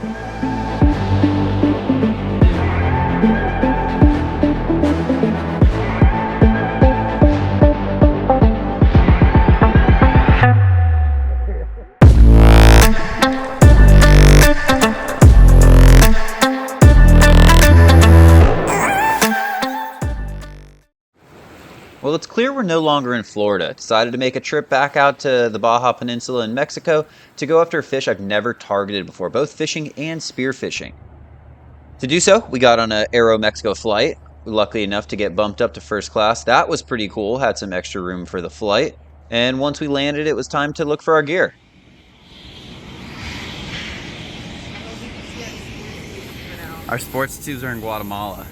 Well, it's clear we're no longer in Florida. Decided to make a trip back out to the Baja Peninsula in Mexico to go after a fish I've never targeted before, both fishing and spearfishing. To do so, we got on an Aeromexico flight. Lucky enough to get bumped up to first class. That was pretty cool, had some extra room for the flight. And once we landed, it was time to look for our gear. Our sports tubes are in Guatemala.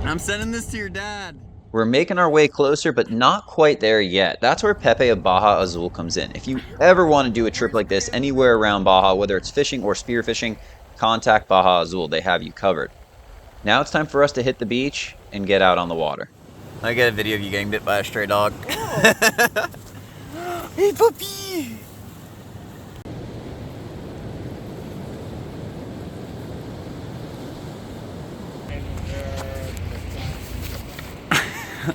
I'm sending this to your dad. We're making our way closer, but not quite there yet. That's where Pepe of Baja Azul comes in. If you ever want to do a trip like this anywhere around Baja, whether it's fishing or spearfishing, contact Baja Azul. They have you covered. Now it's time for us to hit the beach and get out on the water. I got a video of you getting bit by a stray dog. Oh. Hey, puppy!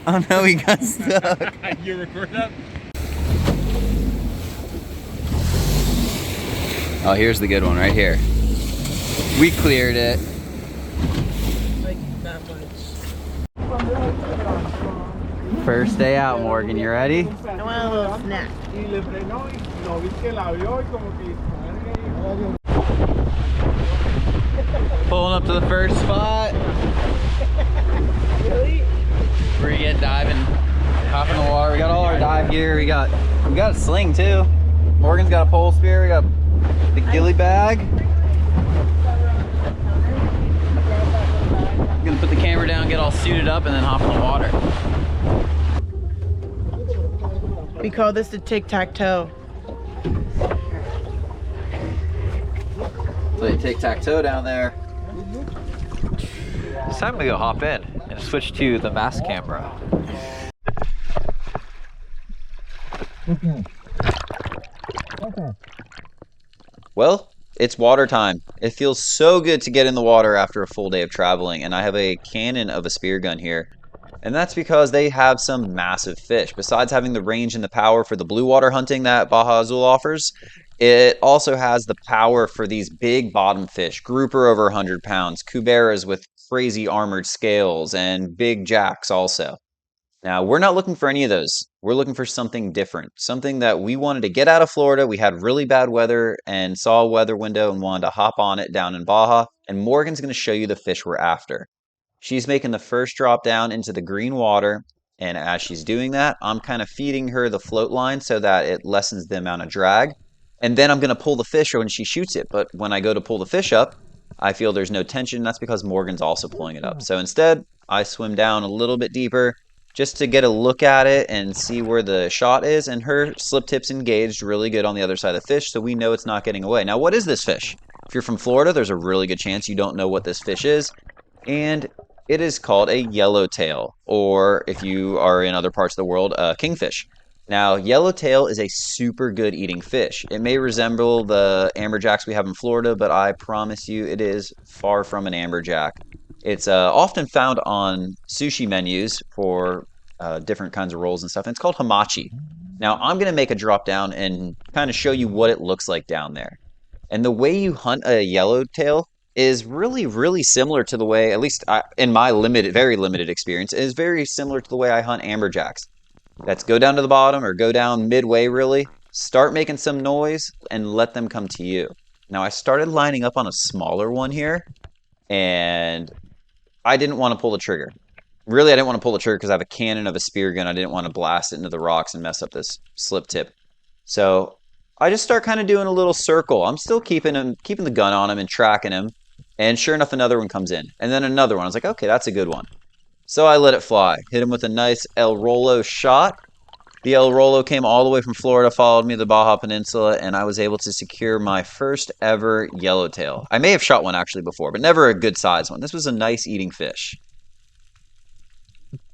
Oh no, he got stuck. You record that? Oh, here's the good one right here. We cleared it. Like that much. First day out, Morgan. You ready? I want a little snack. Pulling up to the first spot. Really? We're gonna get diving, hop in the water. We got all our dive gear. We got a sling too. Morgan's got a pole spear. We got the ghillie bag. I'm gonna put the camera down, get all suited up, and then hop in the water. We call this the tic-tac-toe. Play tic-tac-toe down there. It's time to go hop in and switch to the mass camera. Well, it's water time. It feels so good to get in the water after a full day of traveling, and I have a cannon of a spear gun here. And that's because they have some massive fish. Besides having the range and the power for the blue water hunting that Baja Azul offers, it also has the power for these big bottom fish, grouper over 100 pounds, cuberas with crazy armored scales, and big jacks also. Now, we're not looking for any of those. We're looking for something different, something that we wanted to get out of Florida. We had really bad weather and saw a weather window and wanted to hop on it down in Baja, and Morgan's going to show you the fish we're after. She's making the first drop down into the green water, and as she's doing that, I'm kind of feeding her the float line so that it lessens the amount of drag. And then I'm going to pull the fish when she shoots it. But when I go to pull the fish up, I feel there's no tension. That's because Morgan's also pulling it up. So instead, I swim down a little bit deeper just to get a look at it and see where the shot is. And her slip tip's engaged really good on the other side of the fish, so we know it's not getting away. Now, what is this fish? If you're from Florida, there's a really good chance you don't know what this fish is. And it is called a yellowtail, or if you are in other parts of the world, a kingfish. Now, yellowtail is a super good eating fish. It may resemble the amberjacks we have in Florida, but I promise you it is far from an amberjack. It's often found on sushi menus for different kinds of rolls and stuff, and it's called hamachi. Now, I'm going to make a drop down and kind of show you what it looks like down there. And the way you hunt a yellowtail is really, really similar to the way, at least in my very limited experience, is very similar to the way I hunt amberjacks. That's go down to the bottom or go down midway, really. Start making some noise and let them come to you. Now, I started lining up on a smaller one here, and I didn't want to pull the trigger. Really, I didn't want to pull the trigger because I have a cannon of a spear gun. I didn't want to blast it into the rocks and mess up this slip tip. So I just start kind of doing a little circle. I'm still keeping the gun on him and tracking him. And sure enough, another one comes in. And then another one. I was like, okay, that's a good one. So I let it fly. Hit him with a nice El Rolo shot. The El Rolo came all the way from Florida, followed me to the Baja Peninsula, and I was able to secure my first ever yellowtail. I may have shot one actually before, but never a good size one. This was a nice eating fish.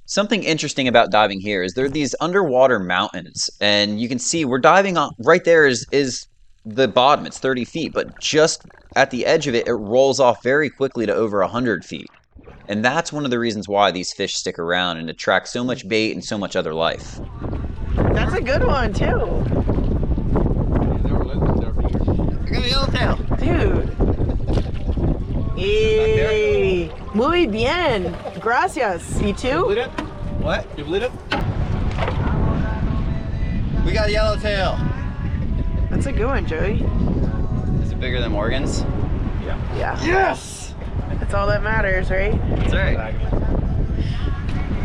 Something interesting about diving here is there are these underwater mountains, and you can see we're diving on right there is the bottom. It's 30 feet, but just at the edge of it, it rolls off very quickly to over 100 feet. And that's one of the reasons why these fish stick around and attract so much bait and so much other life. That's a good one, too. I got a yellowtail. Dude. Hey. Muy bien. Gracias. You too? What? You bleed it? We got a yellowtail. That's a good one, Joey. Is it bigger than Morgan's? Yeah. Yes! That's all that matters, right? That's right.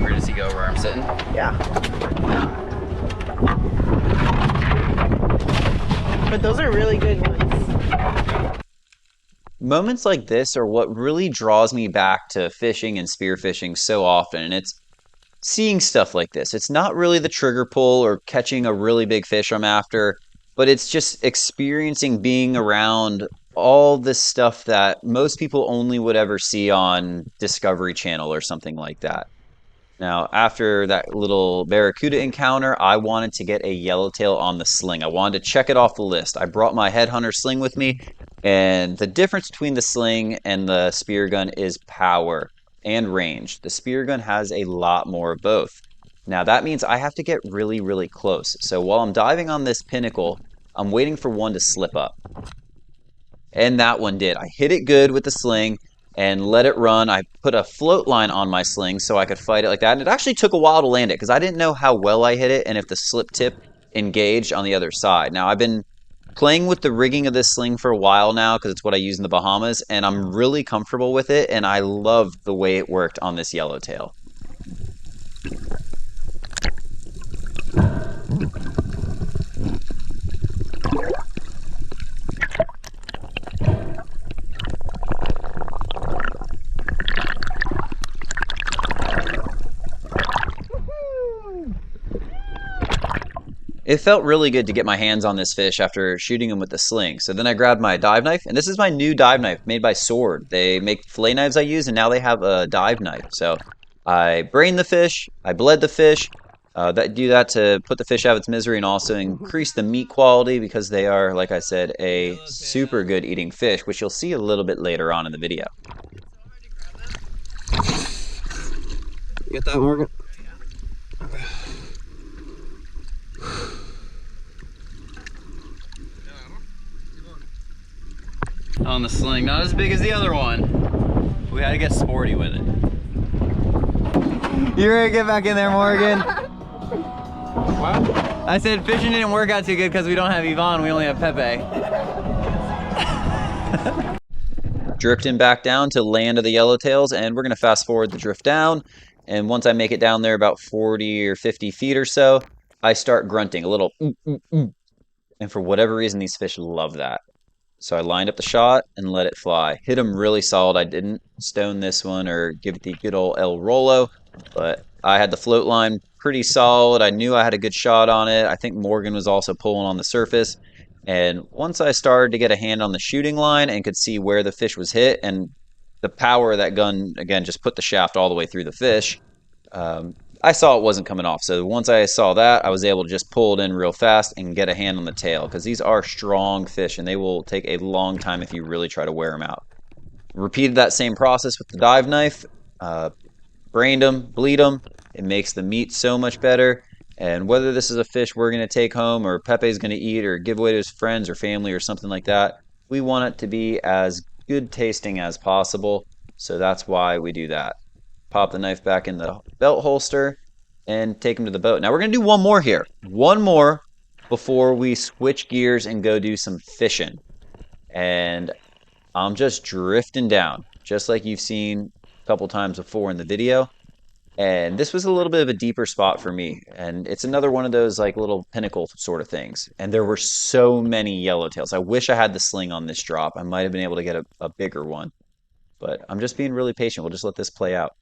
Where does he go where I'm sitting? Yeah. But those are really good ones. Moments like this are what really draws me back to fishing and spearfishing so often, and it's seeing stuff like this. It's not really the trigger pull or catching a really big fish I'm after, but it's just experiencing being around all this stuff that most people only would ever see on Discovery Channel or something like that. Now, after that little barracuda encounter, I wanted to get a yellowtail on the sling. I wanted to check it off the list. I brought my headhunter sling with me, and the difference between the sling and the spear gun is power and range. The spear gun has a lot more of both. Now, that means I have to get really, really close. So while I'm diving on this pinnacle, I'm waiting for one to slip up. And that one did. I hit it good with the sling and let it run. I put a float line on my sling so I could fight it like that. And it actually took a while to land it because I didn't know how well I hit it and if the slip tip engaged on the other side. Now, I've been playing with the rigging of this sling for a while now because it's what I use in the Bahamas, and I'm really comfortable with it, and I love the way it worked on this yellowtail. It felt really good to get my hands on this fish after shooting him with the sling. So then I grabbed my dive knife, and this is my new dive knife made by Sword. They make fillet knives I use, and now they have a dive knife. So I brained the fish, I bled the fish, do that to put the fish out of its misery and also increase the meat quality because they are, like I said, a super good eating fish, which you'll see a little bit later on in the video. You get that, Morgan? On the sling, not as big as the other one. We had to get sporty with it. You ready to get back in there, Morgan? What? I said fishing didn't work out too good because we don't have Yvonne, we only have Pepe. Drifting back down to land of the yellowtails, and we're going to fast forward the drift down. And once I make it down there about 40 or 50 feet or so, I start grunting a little and for whatever reason these fish love that. So I lined up the shot and let it fly. Hit him really solid. I didn't stone this one or give it the good old El Rolo, but I had the float line pretty solid. I knew I had a good shot on it. I think Morgan was also pulling on the surface. And once I started to get a hand on the shooting line and could see where the fish was hit, and the power of that gun, again, just put the shaft all the way through the fish, I saw it wasn't coming off. So once I saw that, I was able to just pull it in real fast and get a hand on the tail because these are strong fish and they will take a long time if you really try to wear them out. Repeated that same process with the dive knife, brained them, bleed them. It makes the meat so much better. And whether this is a fish we're going to take home or Pepe's going to eat or give away to his friends or family or something like that, we want it to be as good tasting as possible. So that's why we do that. Pop the knife back in the belt holster and take him to the boat. Now we're going to do one more here. One more before we switch gears and go do some fishing. And I'm just drifting down, just like you've seen a couple times before in the video. And this was a little bit of a deeper spot for me. And it's another one of those like little pinnacle sort of things. And there were so many yellowtails. I wish I had the sling on this drop. I might have been able to get a bigger one. But I'm just being really patient. We'll just let this play out.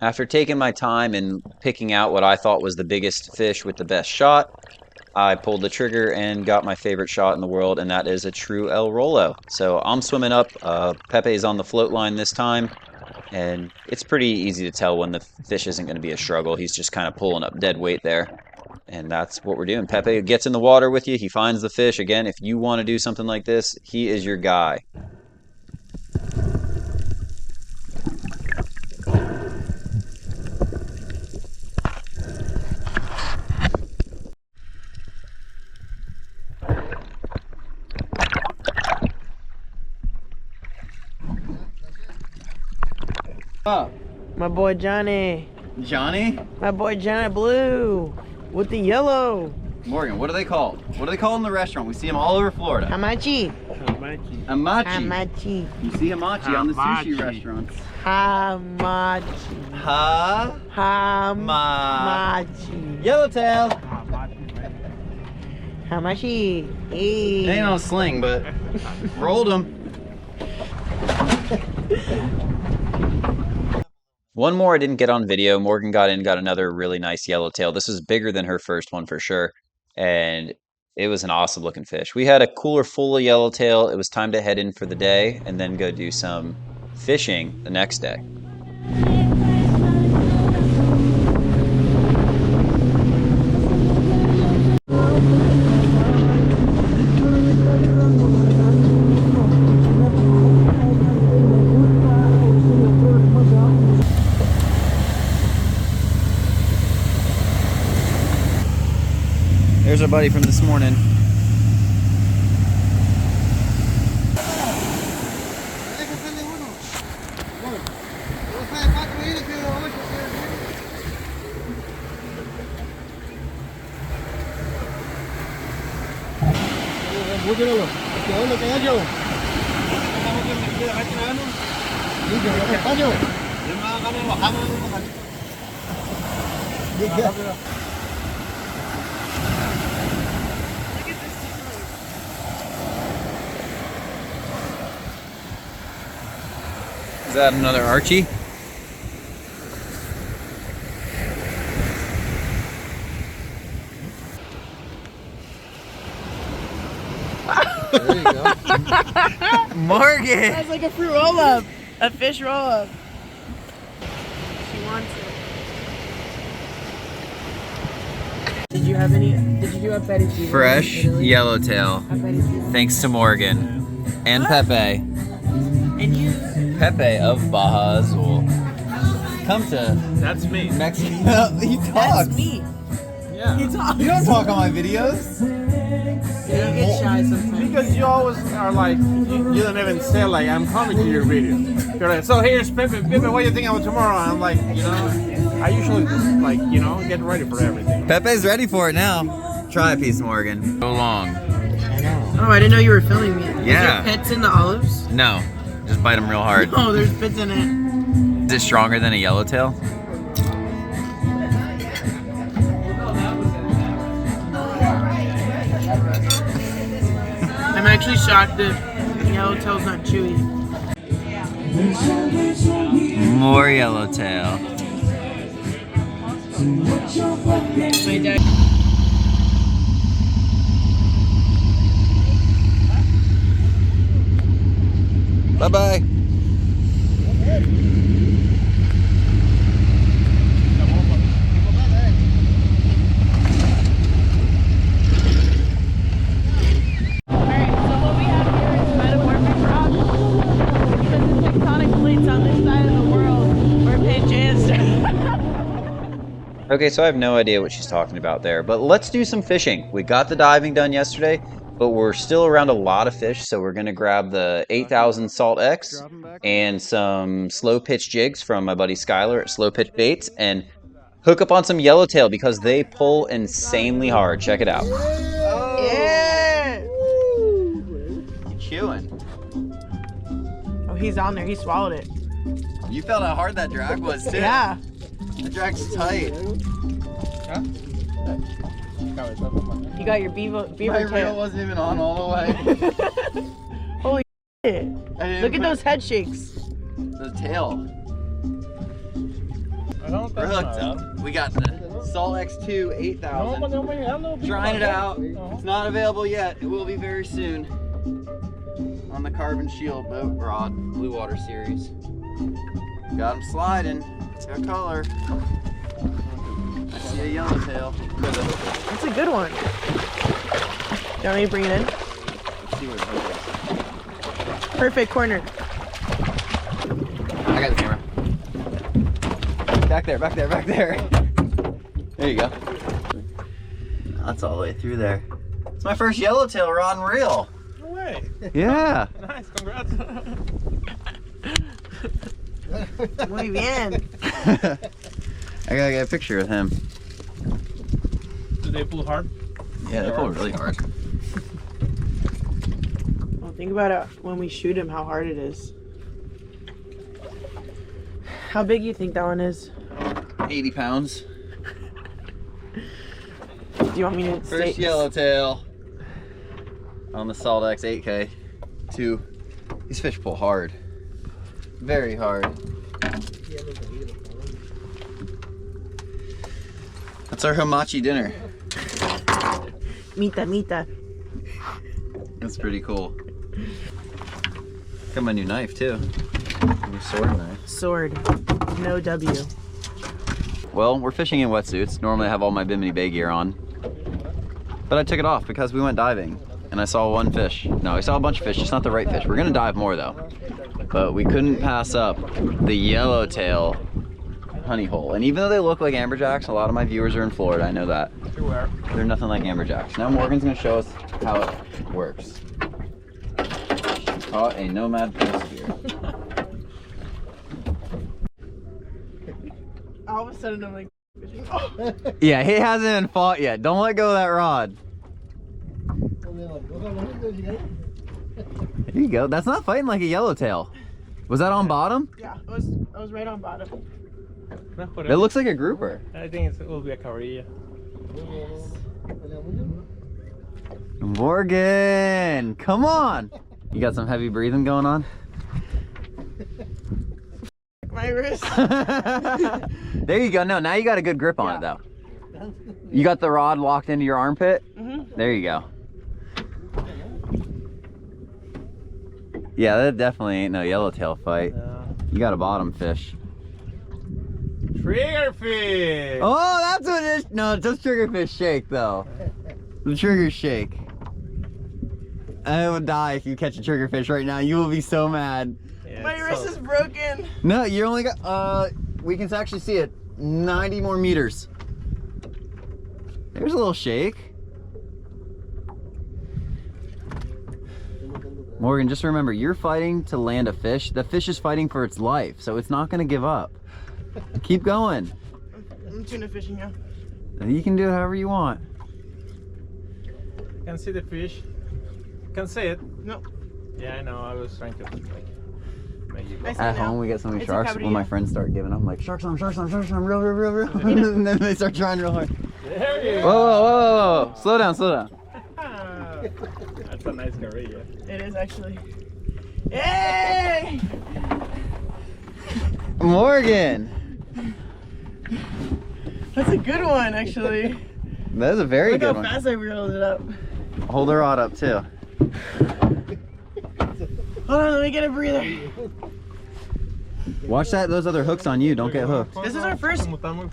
After taking my time and picking out what I thought was the biggest fish with the best shot, I pulled the trigger and got my favorite shot in the world, and that is a true El Rolo. So I'm swimming up. Pepe's on the float line this time, and it's pretty easy to tell when the fish isn't going to be a struggle. He's just kind of pulling up dead weight there. And that's what we're doing. Pepe gets in the water with you. He finds the fish. Again, if you want to do something like this, he is your guy. My boy Johnny. Johnny? My boy Johnny Blue. With the yellow. Morgan, what are they called? What are they called in the restaurant? We see them all over Florida. Hamachi. Amachi. Hamachi. You see hamachi on the sushi restaurants. Hamachi. Hamachi. Yellowtail. Hamachi. Hey. They ain't on a sling, but rolled them. One more I didn't get on video. Morgan got another really nice yellowtail. This was bigger than her first one for sure, and it was an awesome looking fish. We had a cooler full of yellowtail. It was time to head in for the day and then go do some fishing the next day. There's our buddy from this morning. Is that another Archie? There you go. Morgan! That's like a fruit roll up. A fish roll up. She wants it. Did you have any? Did you do aperitivo? Fresh yellowtail. Aperitivo. Thanks to Morgan and Pepe. And you? Pepe of Baja Azul. Come to That's me. Mexico. He talks. That's me. Yeah. He talks. You don't talk on my videos. Yeah, you get shy sometimes. Because you always are like, you don't even say like, I'm coming to your video. You're like, so here's Pepe. Pepe, what do you think about tomorrow? And I'm like, you know, I usually just like, you know, get ready for everything. Pepe's ready for it now. Try a piece, Morgan. So long. Oh, I didn't know you were filming me. Yeah. Is there pits in the olives? No, just bite them real hard. Oh, there's pits in it. Is it stronger than a yellowtail? I'm actually shocked that yellowtail's not chewy. More yellowtail. My dad. Bye-bye. Okay, so I have no idea what she's talking about there, but let's do some fishing. We got the diving done yesterday, but we're still around a lot of fish, so we're going to grab the 8000 SaltX and some slow pitch jigs from my buddy Skylar at Slow Pitch Baits and hook up on some yellowtail because they pull insanely hard. Check it out. Yeah! You chewing? Oh, he's on there. He swallowed it. You felt how hard that drag was, too. Yeah. The drag's tight. You got your beaver My tail. reel wasn't even on all the way. Holy shit. Look at those head shakes. The tail. I don't We're hooked up. We got the SaltX II 8000. Trying it out. It's not available yet. It will be very soon. On the Carbon Shield boat rod, Blue Water Series. Got him sliding. It's got color. I see a yellowtail. That's a good one. You want me to bring it in? Let's see where the hook is. Perfect corner. I got the camera. Back there, back there, back there. There you go. That's all the way through there. It's my first yellowtail rod and reel. No way. Yeah. Nice, congrats. Muy bien. I gotta get a picture with him. Do they pull hard? Yeah, they pull really hard. Well, think about it when we shoot him, how hard it is. How big do you think that one is? 80 pounds. Do you want me to First yellowtail on the SaltX 8K. 2. These fish pull hard. Very hard. That's our hamachi dinner. Mita, mita. That's pretty cool. Got my new knife too. New sword knife. Sword. No W. Well, we're fishing in wetsuits. Normally I have all my Bimini Bay gear on. But I took it off because we went diving and I saw one fish. No, I saw a bunch of fish, just not the right fish. We're gonna dive more though. But we couldn't pass up the yellowtail honey hole. And even though they look like amberjacks, a lot of my viewers are in Florida, I know that. They're nothing like amberjacks. Now Morgan's gonna show us how it works. She caught a nomad pole spear. All of a sudden I'm like, Yeah, he hasn't even fought yet. Don't let go of that rod. There you go. That's not fighting like a yellowtail. Was that on bottom? yeah, I was right on bottom. It looks like a grouper. I think it will be a carilla. Morgan, come on. You got some heavy breathing going on? My wrist. There you go. No, now you got a good grip on it though. You got the rod locked into your armpit? Mm-hmm. There you go. Yeah, that definitely ain't no yellowtail fight. You got a bottom fish. Triggerfish! Oh, that's what it is. No, it's just triggerfish shake though. The trigger shake. I would die if you catch a triggerfish right now. You will be so mad. Yeah, My wrist is broken. No, you only got, we can actually see it. 90 more meters. There's a little shake. Morgan, just remember, you're fighting to land a fish. The fish is fighting for its life, so it's not gonna give up. Keep going. I'm tuna fishing now. You can do it however you want. Can see the fish. Can see it. No. Yeah, I know. I was trying to like make you go. I see At now. home, we get so many It's a sharks. When my cabrilla. friends start giving up, I'm like, sharks on, sharks on, sharks on, real, real, real, real. And then they start trying real hard. There you Whoa, go. whoa, whoa, whoa. Slow down, slow down. That's a nice carilla. It is actually. Hey! Morgan! That's a good one, actually. That is a very Look good how one. fast I reeled it up. Hold the rod up too. Hold on, let me get a breather. Watch those other hooks on you. Don't get hooked. This is our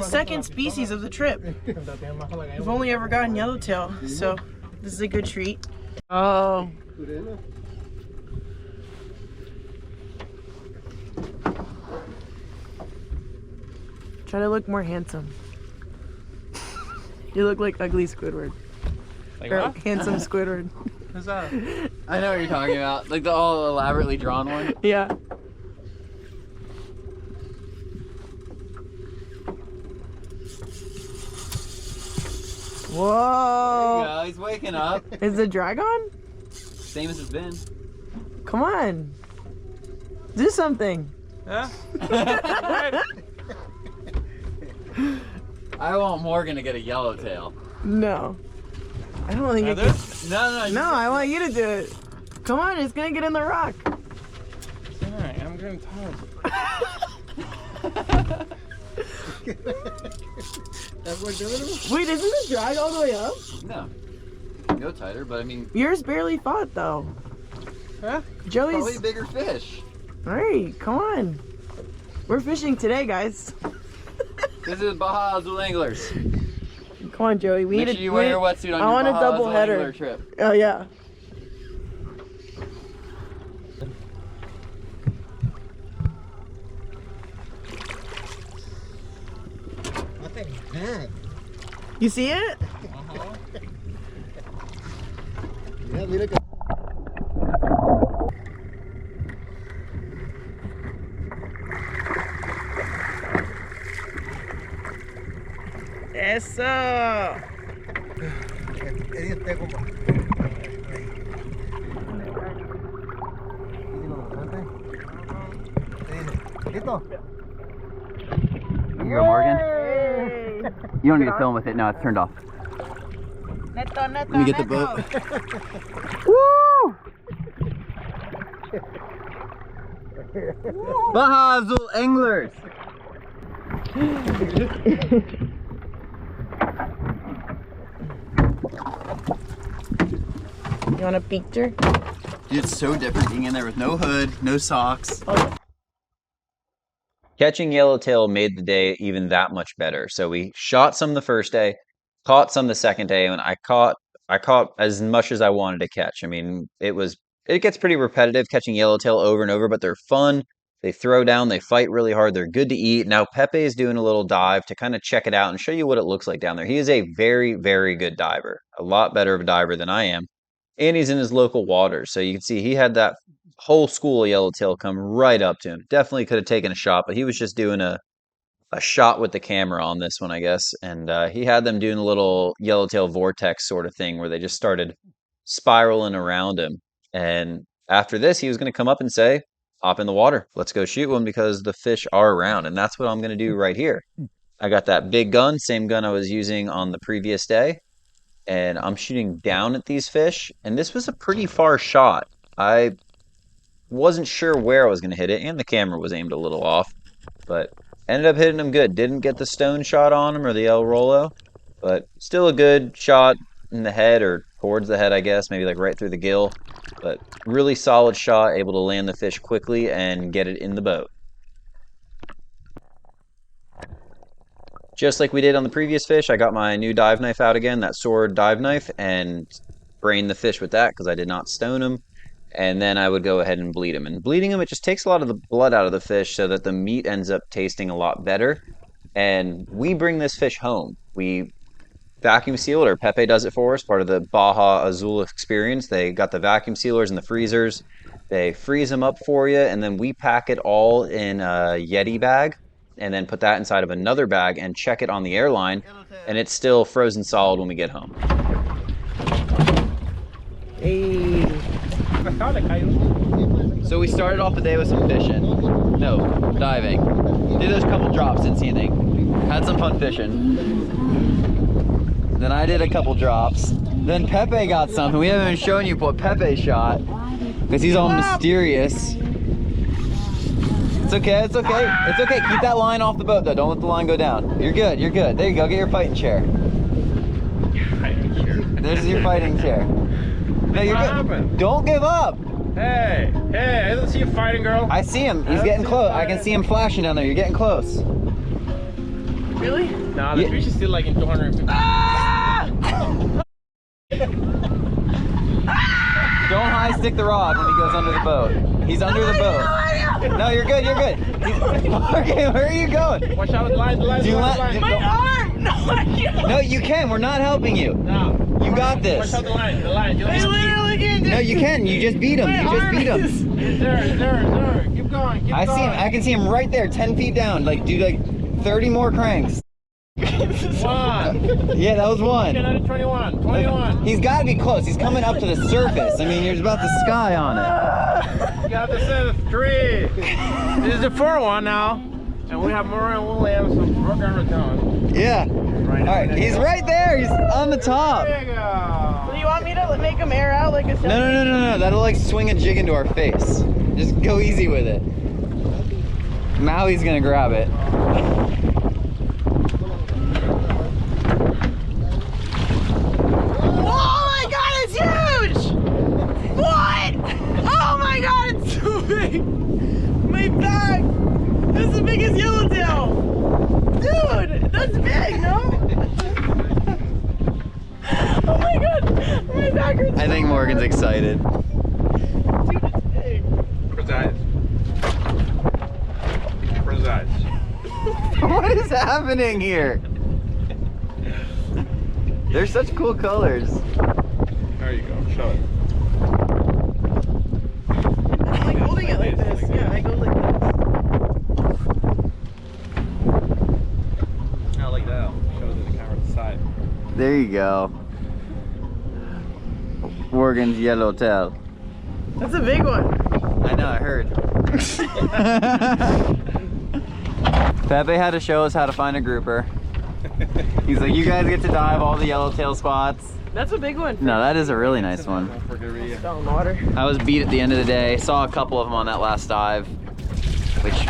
second species of the trip. We've only ever gotten yellowtail, so this is a good treat. Oh. Try to look more handsome. You look like ugly Squidward. Like Or what? handsome Squidward. Who's that? I know what you're talking about. Like the all elaborately drawn one. Yeah. Whoa. Yeah, he's waking up. Is the drag on? Same as it's been. Come on. Do something. Yeah? I want Morgan to get a yellowtail. No. I don't think it can. No. No, I want you to do it. Come on, it's gonna get in the rock. Alright, I'm getting tired. Wait, isn't the drag all the way up? No. Go tighter, but I mean... Yours barely fought, though. Huh? Joey's... Probably a bigger fish. Alright, come on. We're fishing today, guys. This is Baja Azul Anglers. Come on, Joey. We Make need sure you wear your wetsuit on I your want a Baja double Azul header. Angler trip. Oh, yeah. You see it? Eso. You go, Morgan. You don't need to film with it. No, it's turned off. Neto, neto, Let me get the boat. Woo! Baja Azul Anglers. You want a picture? Dude, it's so different being in there with no hood, no socks. Oh. Catching yellowtail made the day even that much better. So we shot some the first day, caught some the second day, and I caught as much as I wanted to catch. I mean, it gets pretty repetitive catching yellowtail over and over, but they're fun. They throw down, they fight really hard, they're good to eat. Now Pepe is doing a little dive to kind of check it out and show you what it looks like down there. He is a very, very good diver, a lot better of a diver than I am. And he's in his local waters. So you can see he had that whole school of yellowtail come right up to him. Definitely could have taken a shot, but he was just doing a shot with the camera on this one, I guess. And he had them doing a little yellowtail vortex sort of thing where they just started spiraling around him. And after this, he was going to come up and say, hop in the water. Let's go shoot one because the fish are around. And that's what I'm going to do right here. I got that big gun, same gun I was using on the previous day. And I'm shooting down at these fish. And this was a pretty far shot. I wasn't sure where I was going to hit it, and the camera was aimed a little off, but ended up hitting them good. Didn't get the stone shot on him or the El Rolo, but still a good shot in the head or towards the head, I guess, maybe like right through the gill, but really solid shot, able to land the fish quickly and get it in the boat. Just like we did on the previous fish, I got my new dive knife out again, that sword dive knife, and brained the fish with that because I did not stone him. And then I would go ahead and bleed him. And bleeding him, it just takes a lot of the blood out of the fish so that the meat ends up tasting a lot better. And we bring this fish home. We vacuum seal it, or Pepe does it for us, part of the Baja Azul experience. They got the vacuum sealers in the freezers. They freeze them up for you, and then we pack it all in a Yeti bag, and then put that inside of another bag and check it on the airline, and it's still frozen solid when we get home. Hey. So we started off the day with some fishing. No, diving. Did those couple drops, didn't see anything. Had some fun fishing. Then I did a couple drops. Then Pepe got something. We haven't even shown you what Pepe shot because he's all mysterious. It's okay, it's okay. It's okay. Keep that line off the boat though. Don't let the line go down. You're good, you're good. There you go, get your fighting chair. There's your fighting chair. No, you're good. Happened? Don't give up. Hey, I don't see you fighting, girl. I see him. He's getting close. I can see him flashing down there. You're getting close. Really? Nah, the fish is still like in 250. Don't high stick the rod when he goes under the boat. He's under the boat. No, you're good. You're good. Okay, where are you going? Watch out, the line. My arm! No, I can't. No, you can. We're not helping you. No. You got this. Watch out the line. I literally can't do it. No, you can. You just beat him. You just beat him. There. Keep going. I see him. I can see him right there, 10 feet down. Like, do like 30 more cranks. One. Yeah, that was one. Another 21. He's got to be close. He's coming up to the surface. I mean, there's about the sky on it. You got the set of 3. This is the 4th one now. And we have more and we'll have some broken return. Yeah. All right, he's right there. He's on the top. There you go. Do you want me to make him air out like a No. That'll like swing a jig into our face. Just go easy with it. Maui's gonna grab it. big! My back! That's the biggest yellowtail! Dude, that's big, no? Oh my god, my back hurts. I think Morgan's excited. Dude, it's big. Where's the eyes? Where's the eyes? What is happening here? They're such cool colors. There you go, show it. I'm like holding it like this. Yeah, I go like this. Now like that. Show it to the camera to the side. There you go. Morgan's yellowtail. That's a big one. I know, I heard. Pepe had to show us how to find a grouper. He's like, you guys get to dive all the yellowtail spots. That's a big one. No, that is a really nice one. Down in the water. I was beat at the end of the day. Saw a couple of them on that last dive, which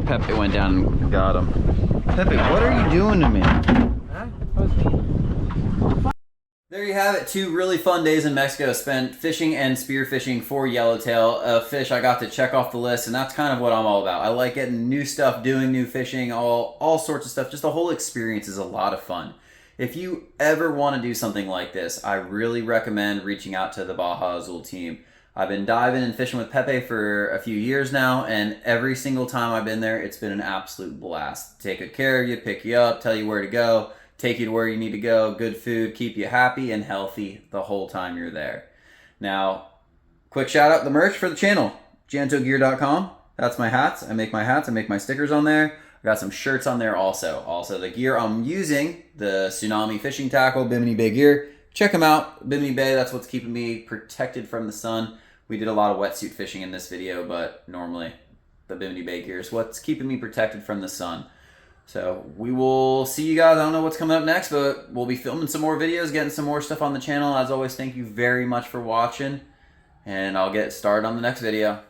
Pepe went down and got them. Pepe, what are you doing to me? Huh? I was being. There you have it. 2 really fun days in Mexico spent fishing and spearfishing for yellowtail, a fish I got to check off the list, and that's kind of what I'm all about. I like getting new stuff, doing new fishing, all sorts of stuff. Just the whole experience is a lot of fun. If you ever want to do something like this, I really recommend reaching out to the Baja Azul team. I've been diving and fishing with Pepe for a few years now, and every single time I've been there, it's been an absolute blast. Take good care of you, pick you up, tell you where to go, take you to where you need to go, good food, keep you happy and healthy the whole time you're there. Now, quick shout out the merch for the channel, jantogear.com. That's my hats. I make my hats, I make my stickers on there. I got some shirts on there also. Also, the gear I'm using, the Tsunami fishing tackle, Bimini Bay gear. Check them out. Bimini Bay, that's what's keeping me protected from the sun. We did a lot of wetsuit fishing in this video, but normally the Bimini Bay gear is what's keeping me protected from the sun. So we will see you guys. I don't know what's coming up next, but we'll be filming some more videos, getting some more stuff on the channel. As always, thank you very much for watching, and I'll get started on the next video.